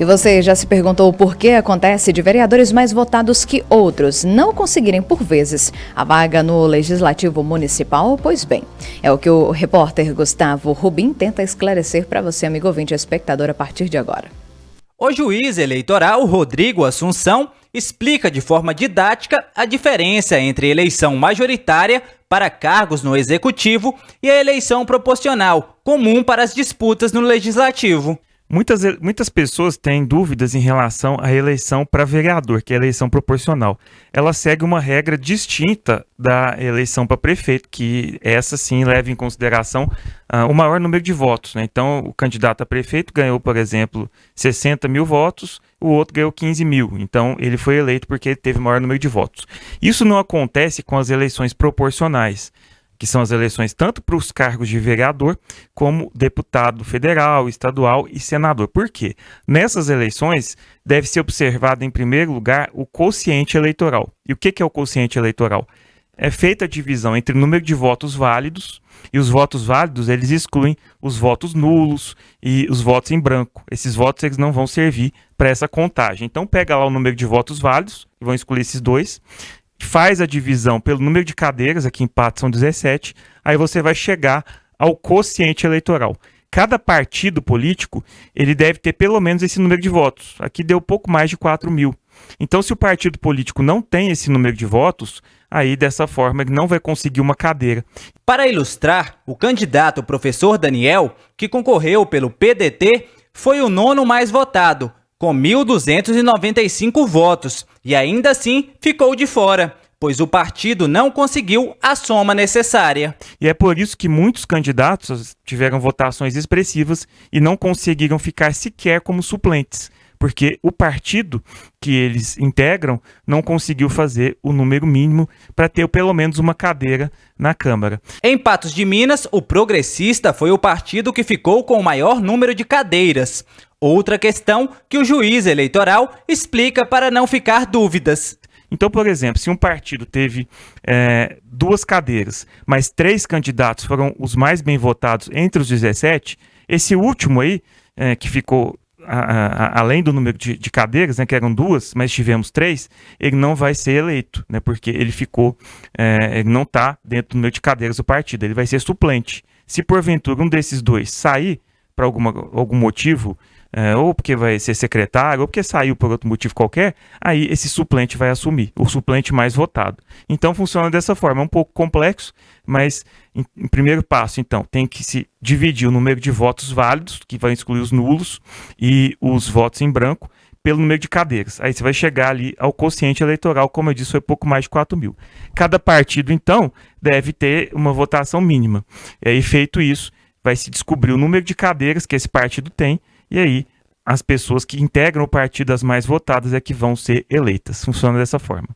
E você já se perguntou por que acontece de vereadores mais votados que outros não conseguirem, por vezes, a vaga no Legislativo Municipal? Pois bem, é o que o repórter Gustavo Rubim tenta esclarecer para você, amigo ouvinte e espectador, a partir de agora. O juiz eleitoral Rodrigo Assunção explica de forma didática a diferença entre eleição majoritária para cargos no Executivo e a eleição proporcional, comum para as disputas no Legislativo. Muitas pessoas têm dúvidas em relação à eleição para vereador, que é a eleição proporcional. Ela segue uma regra distinta da eleição para prefeito, que essa sim leva em consideração o maior número de votos, né? Então, o candidato a prefeito ganhou, por exemplo, 60 mil votos, o outro ganhou 15 mil. Então, ele foi eleito porque ele teve o maior número de votos. Isso não acontece com as eleições proporcionais, que são as eleições tanto para os cargos de vereador como deputado federal, estadual e senador. Por quê? Nessas eleições deve ser observado, em primeiro lugar, o quociente eleitoral. E o que é o quociente eleitoral? É feita a divisão entre o número de votos válidos, e os votos válidos eles excluem os votos nulos e os votos em branco. Esses votos eles não vão servir para essa contagem. Então pega lá o número de votos válidos, e vão excluir esses dois, faz a divisão pelo número de cadeiras, aqui em Patos são 17, aí você vai chegar ao quociente eleitoral. Cada partido político, ele deve ter pelo menos esse número de votos. Aqui deu pouco mais de 4 mil. Então, se o partido político não tem esse número de votos, aí dessa forma ele não vai conseguir uma cadeira. Para ilustrar, o candidato professor Daniel, que concorreu pelo PDT, foi o nono mais votado, com 1.295 votos, e ainda assim ficou de fora, pois o partido não conseguiu a soma necessária. E é por isso que muitos candidatos tiveram votações expressivas e não conseguiram ficar sequer como suplentes, porque o partido que eles integram não conseguiu fazer o número mínimo para ter pelo menos uma cadeira na Câmara. Em Patos de Minas, o Progressista foi o partido que ficou com o maior número de cadeiras. Outra questão que o juiz eleitoral explica para não ficar dúvidas. Então, por exemplo, se um partido teve 2 cadeiras, mas 3 candidatos foram os mais bem votados entre os 17, esse último aí, que ficou além do número de cadeiras, né, que eram 2, mas tivemos 3, ele não vai ser eleito, né, porque ele não está dentro do número de cadeiras do partido, ele vai ser suplente. Se porventura um desses 2 sair por algum motivo, ou porque vai ser secretário, ou porque saiu por outro motivo qualquer, aí esse suplente vai assumir, o suplente mais votado. Então funciona dessa forma, é um pouco complexo, mas em primeiro passo, então, tem que se dividir o número de votos válidos, que vai excluir os nulos, e os votos em branco, pelo número de cadeiras. Aí você vai chegar ali ao quociente eleitoral, como eu disse, foi pouco mais de 4 mil. Cada partido, então, deve ter uma votação mínima. E aí, feito isso, vai se descobrir o número de cadeiras que esse partido tem, e aí as pessoas que integram o partido as mais votadas é que vão ser eleitas. Funciona dessa forma.